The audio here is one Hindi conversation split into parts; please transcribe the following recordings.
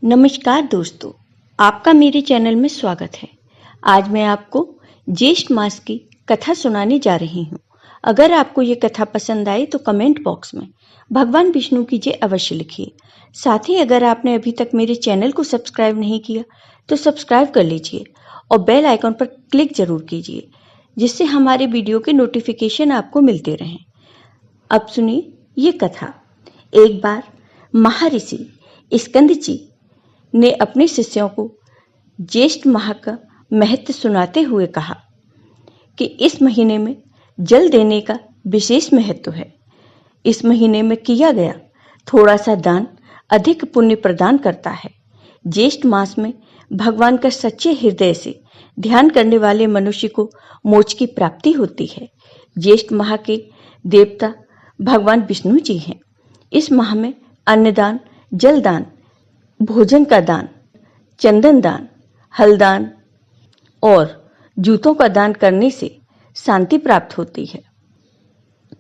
नमस्कार दोस्तों, आपका मेरे चैनल में स्वागत है। आज मैं आपको ज्येष्ठ मास की कथा सुनाने जा रही हूँ। अगर आपको ये कथा पसंद आए तो कमेंट बॉक्स में भगवान विष्णु की जय अवश्य लिखिए। साथ ही अगर आपने अभी तक मेरे चैनल को सब्सक्राइब नहीं किया तो सब्सक्राइब कर लीजिए और बेल आइकन पर क्लिक जरूर कीजिए, जिससे हमारे वीडियो के नोटिफिकेशन आपको मिलते रहें। अब सुनिए ये कथा। एक बार महर्षि स्कंद जी ने अपने शिष्यों को ज्येष्ठ माह का महत्व सुनाते हुए कहा कि इस महीने में जल देने का विशेष महत्व है। इस महीने में किया गया थोड़ा सा दान अधिक पुण्य प्रदान करता है। ज्येष्ठ मास में भगवान का सच्चे हृदय से ध्यान करने वाले मनुष्य को मोक्ष की प्राप्ति होती है। ज्येष्ठ माह के देवता भगवान विष्णु जी हैं। इस माह में अन्नदान, जलदान, भोजन का दान, चंदन दान, हलदान और जूतों का दान करने से शांति प्राप्त होती है।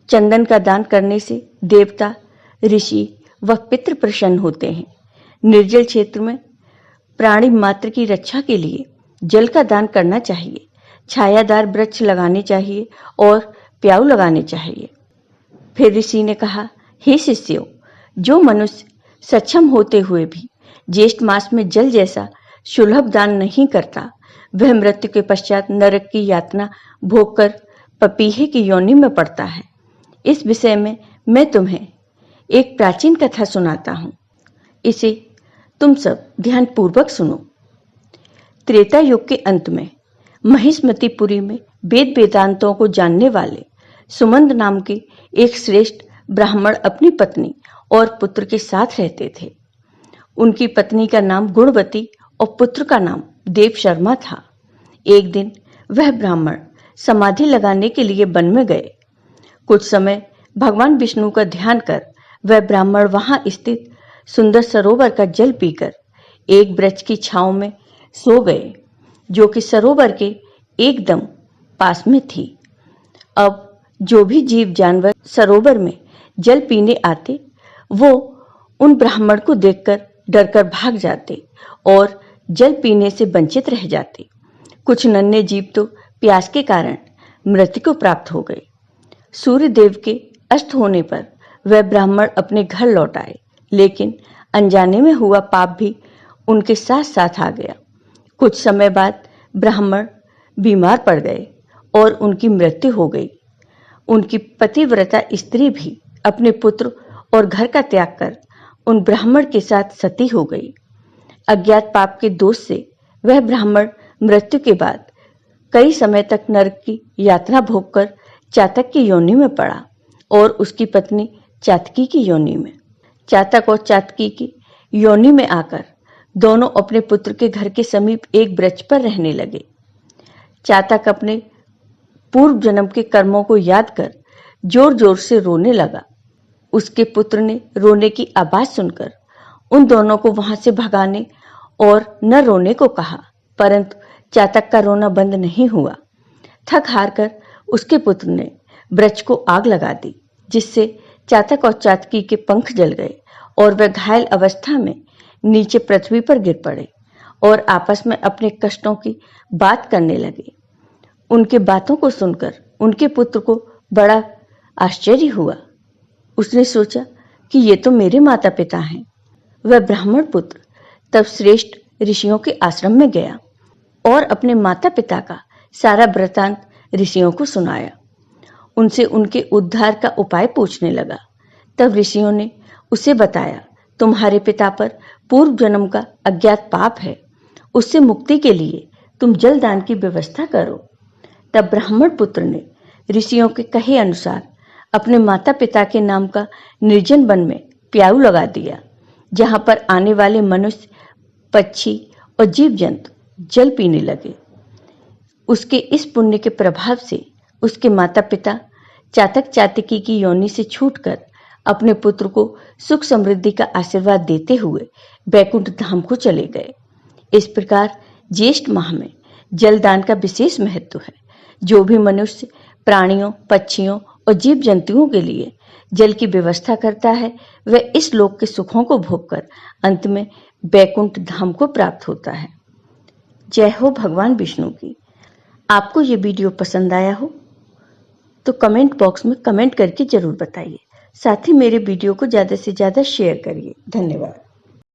चंदन का दान करने से देवता, ऋषि व पितृ प्रसन्न होते हैं। निर्जल क्षेत्र में प्राणी मात्र की रक्षा के लिए जल का दान करना चाहिए। छायादार वृक्ष लगाने चाहिए और प्याऊ लगाने चाहिए। फिर ऋषि ने कहा, हे शिष्यों, जो मनुष्य सक्षम होते हुए भी ज्येष्ठ मास में जल जैसा सुलभ दान नहीं करता, वह मृत्यु के पश्चात नरक की यातना भोग कर पपीहे की योनि में पड़ता है। इस विषय में मैं तुम्हें एक प्राचीन कथा सुनाता हूँ। इसे तुम सब ध्यानपूर्वक सुनो। त्रेता युग के अंत में महिष्मतिपुरी में वेद वेदांतों को जानने वाले सुमंत नाम के एक श्रेष्ठ ब्राह्मण अपनी पत्नी और पुत्र के साथ रहते थे। उनकी पत्नी का नाम गुणवती और पुत्र का नाम देव शर्मा था। एक दिन वह ब्राह्मण समाधि लगाने के लिए वन में गए। कुछ समय भगवान विष्णु का ध्यान कर वह ब्राह्मण वहां स्थित सुंदर सरोवर का जल पीकर एक वृक्ष की छांव में सो गए, जो कि सरोवर के एकदम पास में थी। अब जो भी जीव जानवर सरोवर में जल पीने आते, वो उन ब्राह्मण को देखकर डरकर भाग जाते और जल पीने से वंचित रह जाते। कुछ नन्हे जीव तो प्यास के कारण मृत्यु को प्राप्त हो गए। सूर्य देव के अस्त होने पर वह ब्राह्मण अपने घर लौट आए, लेकिन अनजाने में हुआ पाप भी उनके साथ साथ आ गया। कुछ समय बाद ब्राह्मण बीमार पड़ गए और उनकी मृत्यु हो गई। उनकी पतिव्रता स्त्री भी अपने पुत्र और घर का त्याग कर उन ब्राह्मण के साथ सती हो गई। अज्ञात पाप के दोष से वह ब्राह्मण मृत्यु के बाद कई समय तक नरक की यातना भोग कर चातक की योनि में पड़ा और उसकी पत्नी चातकी की योनि में। चातक और चातकी की योनि में आकर दोनों अपने पुत्र के घर के समीप एक वृक्ष पर रहने लगे। चातक अपने पूर्व जन्म के कर्मों को याद कर जोर जोर से रोने लगा। उसके पुत्र ने रोने की आवाज सुनकर उन दोनों को वहां से भगाने और न रोने को कहा, परंतु चातक का रोना बंद नहीं हुआ। थक हार कर उसके पुत्र ने वृक्ष को आग लगा दी, जिससे चातक और चातकी के पंख जल गए और वह घायल अवस्था में नीचे पृथ्वी पर गिर पड़े और आपस में अपने कष्टों की बात करने लगे। उनके बातों को सुनकर उनके पुत्र को बड़ा आश्चर्य हुआ। उसने सोचा कि ये तो मेरे माता पिता हैं। वह ब्राह्मण पुत्र तब श्रेष्ठ ऋषियों के आश्रम में गया और अपने माता पिता का सारा वृतांत ऋषियों को सुनाया। उनसे उनके उद्धार का उपाय पूछने लगा। तब ऋषियों ने उसे बताया, तुम्हारे पिता पर पूर्व जन्म का अज्ञात पाप है, उससे मुक्ति के लिए तुम जलदान की व्यवस्था करो। तब ब्राह्मण पुत्र ने ऋषियों के कहे अनुसार अपने माता पिता के नाम का निर्जन वन में प्याऊ लगा दिया, जहां पर आने वाले मनुष्य, पक्षी और जीव जंतु जल पीने लगे। उसके इस पुण्य के प्रभाव से उसके माता पिता चातक चातकी की योनि से छूटकर अपने पुत्र को सुख समृद्धि का आशीर्वाद देते हुए बैकुंठ धाम को चले गए। इस प्रकार ज्येष्ठ माह में जलदान का विशेष महत्व है। जो भी मनुष्य प्राणियों, पक्षियों और जीव जंतुओं के लिए जल की व्यवस्था करता है, वह इस लोक के सुखों को भोगकर अंत में बैकुंठ धाम को प्राप्त होता है। जय हो भगवान विष्णु की। आपको ये वीडियो पसंद आया हो तो कमेंट बॉक्स में कमेंट करके जरूर बताइए। साथ ही मेरे वीडियो को ज़्यादा से ज़्यादा शेयर करिए। धन्यवाद।